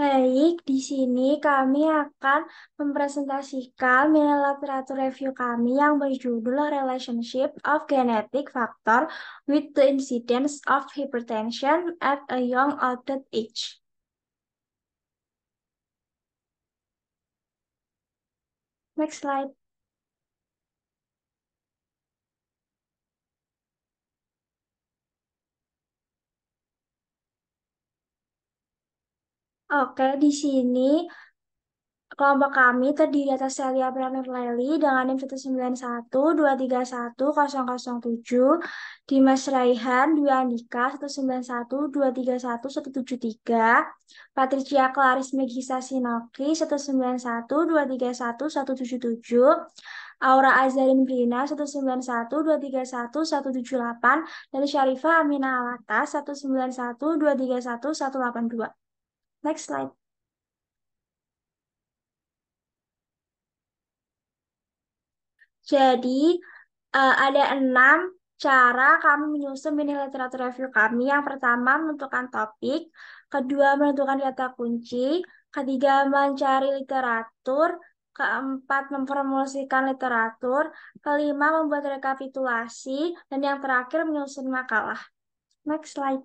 Baik, di sini kami akan mempresentasikan mini literatur review kami yang berjudul Relationship of Genetic Factor with the Incidence of Hypertension at a Young Adult Age. Next slide. Oke, di sini kelompok kami terdiri atas Celia Pranur Leli dengan NIM 191231007, Dimas Raihan Dwi Andika 191231173, Patricia Claris Megisa Sinoki 191231177, Aura Azarin Brina 191231178, dan Syarifah Amina Alata 191231182. Next slide. Jadi, ada 6 cara kami menyusun mini literatur review kami. Yang pertama, menentukan topik. Kedua, menentukan kata kunci. Ketiga, mencari literatur. Keempat, memformulasikan literatur. Kelima, membuat rekapitulasi. Dan yang terakhir, menyusun makalah. Next slide.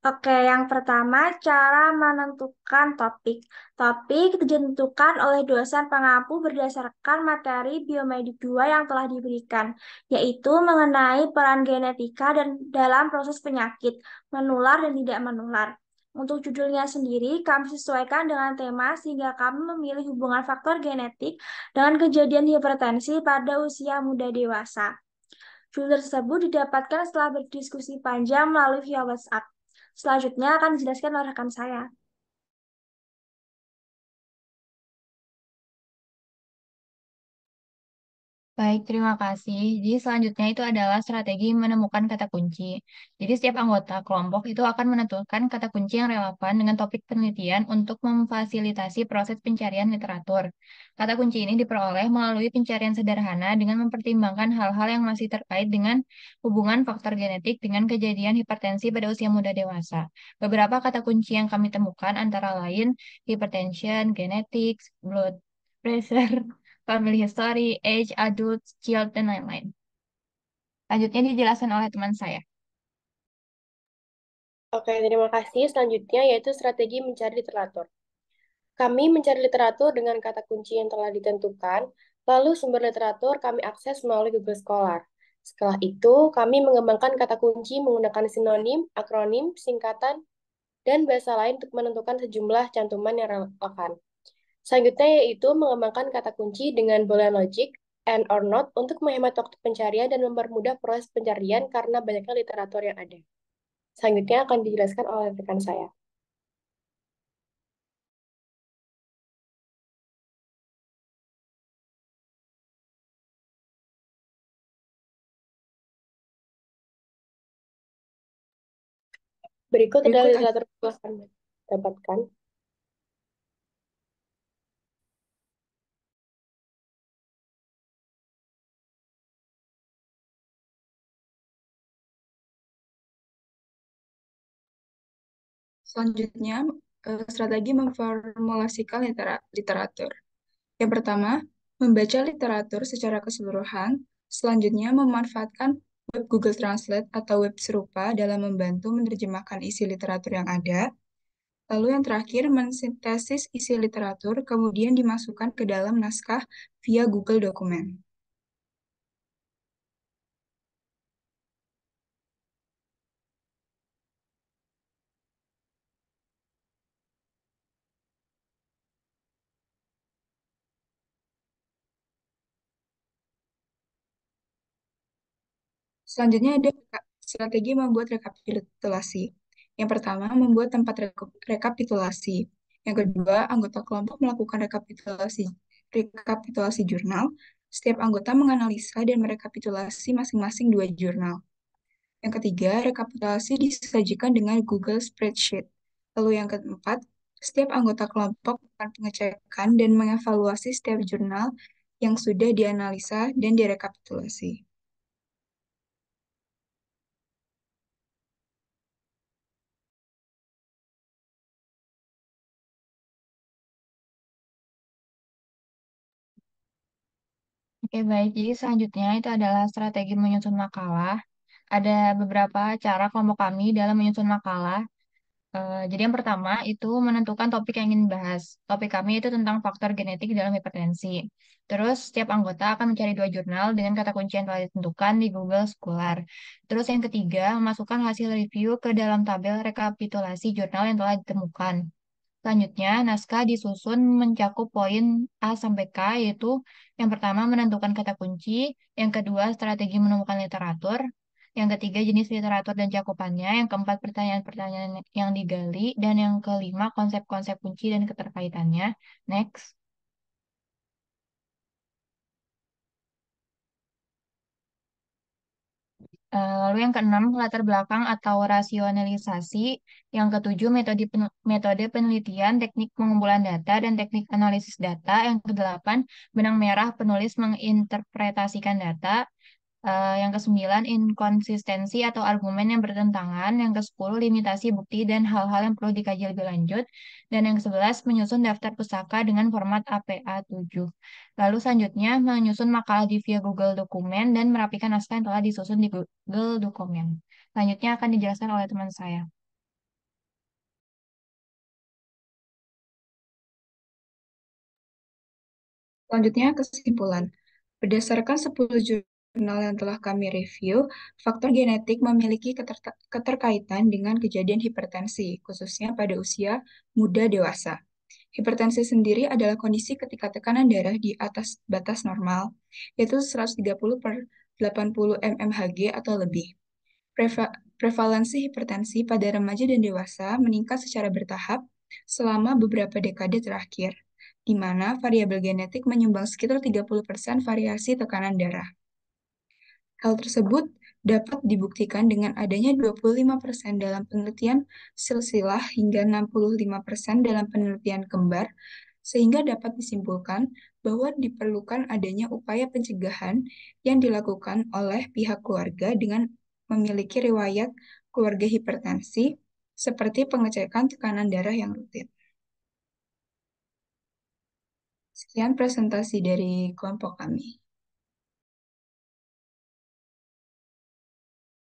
Oke, yang pertama, cara menentukan topik. Topik ditentukan oleh dosen pengampu berdasarkan materi biomedik 2 yang telah diberikan, yaitu mengenai peran genetika dan dalam proses penyakit, menular dan tidak menular. Untuk judulnya sendiri, kami sesuaikan dengan tema sehingga kami memilih hubungan faktor genetik dengan kejadian hipertensi pada usia muda dewasa. Judul tersebut didapatkan setelah berdiskusi panjang melalui via WhatsApp. Selanjutnya akan dijelaskan oleh rekan saya. Baik, terima kasih. Jadi selanjutnya itu adalah strategi menemukan kata kunci. Jadi setiap anggota kelompok itu akan menentukan kata kunci yang relevan dengan topik penelitian untuk memfasilitasi proses pencarian literatur. Kata kunci ini diperoleh melalui pencarian sederhana dengan mempertimbangkan hal-hal yang masih terkait dengan hubungan faktor genetik dengan kejadian hipertensi pada usia muda dewasa. Beberapa kata kunci yang kami temukan antara lain hypertension, genetics, blood pressure, family history, age, adult, child, dan lain-lain. Lanjutnya dijelaskan oleh teman saya. Oke, terima kasih. Selanjutnya yaitu strategi mencari literatur. Kami mencari literatur dengan kata kunci yang telah ditentukan, lalu sumber literatur kami akses melalui Google Scholar. Setelah itu, kami mengembangkan kata kunci menggunakan sinonim, akronim, singkatan, dan bahasa lain untuk menentukan sejumlah cantuman yang relevan. Selanjutnya yaitu mengembangkan kata kunci dengan boolean logic, and or not, untuk menghemat waktu pencarian dan mempermudah proses pencarian karena banyaknya literatur yang ada. Selanjutnya akan dijelaskan oleh rekan saya. Berikut adalah Berikut literatur yang akan dapatkan. Selanjutnya, strategi memformulasikan literatur. Yang pertama, membaca literatur secara keseluruhan. Selanjutnya, memanfaatkan web Google Translate atau web serupa dalam membantu menerjemahkan isi literatur yang ada. Lalu yang terakhir, mensintesis isi literatur, kemudian dimasukkan ke dalam naskah via Google Dokumen. Selanjutnya ada strategi membuat rekapitulasi. Yang pertama, membuat tempat rekapitulasi. Yang kedua, anggota kelompok melakukan rekapitulasi jurnal. Setiap anggota menganalisa dan merekapitulasi masing-masing 2 jurnal. Yang ketiga, rekapitulasi disajikan dengan Google Spreadsheet. Lalu yang keempat, setiap anggota kelompok melakukan pengecekan dan mengevaluasi setiap jurnal yang sudah dianalisa dan direkapitulasi. Oke, baik. Jadi selanjutnya itu adalah strategi menyusun makalah. Ada beberapa cara kelompok kami dalam menyusun makalah. Jadi yang pertama itu menentukan topik yang ingin dibahas. Topik kami itu tentang faktor genetik dalam hipertensi. Terus setiap anggota akan mencari dua jurnal dengan kata kunci yang telah ditentukan di Google Scholar. Terus yang ketiga, memasukkan hasil review ke dalam tabel rekapitulasi jurnal yang telah ditemukan. Selanjutnya, naskah disusun mencakup poin A sampai K, yaitu yang pertama menentukan kata kunci, yang kedua strategi menemukan literatur, yang ketiga jenis literatur dan cakupannya, yang keempat pertanyaan-pertanyaan yang digali, dan yang kelima konsep-konsep kunci dan keterkaitannya. Next. Lalu yang keenam, latar belakang atau rasionalisasi. Yang ketujuh, metode penelitian, teknik pengumpulan data, dan teknik analisis data. Yang kedelapan, benang merah penulis menginterpretasikan data. Yang kesembilan, inkonsistensi atau argumen yang bertentangan. Yang kesepuluh, limitasi bukti dan hal-hal yang perlu dikaji lebih lanjut. Dan yang kesebelas, menyusun daftar pusaka dengan format APA 7. Lalu selanjutnya, menyusun makalah di via Google Dokumen dan merapikan naskah yang telah disusun di Google Dokumen. Selanjutnya akan dijelaskan oleh teman saya. Selanjutnya, kesimpulan. Berdasarkan 10 jurnal yang telah kami review, faktor genetik memiliki keterkaitan dengan kejadian hipertensi, khususnya pada usia muda dewasa. Hipertensi sendiri adalah kondisi ketika tekanan darah di atas batas normal, yaitu 130 per 80 mmHg atau lebih. Prevalensi hipertensi pada remaja dan dewasa meningkat secara bertahap selama beberapa dekade terakhir, di mana variabel genetik menyumbang sekitar 30% variasi tekanan darah. Hal tersebut dapat dibuktikan dengan adanya 25% dalam penelitian silsilah hingga 65% dalam penelitian kembar, sehingga dapat disimpulkan bahwa diperlukan adanya upaya pencegahan yang dilakukan oleh pihak keluarga dengan memiliki riwayat keluarga hipertensi, seperti pengecekan tekanan darah yang rutin. Sekian presentasi dari kelompok kami.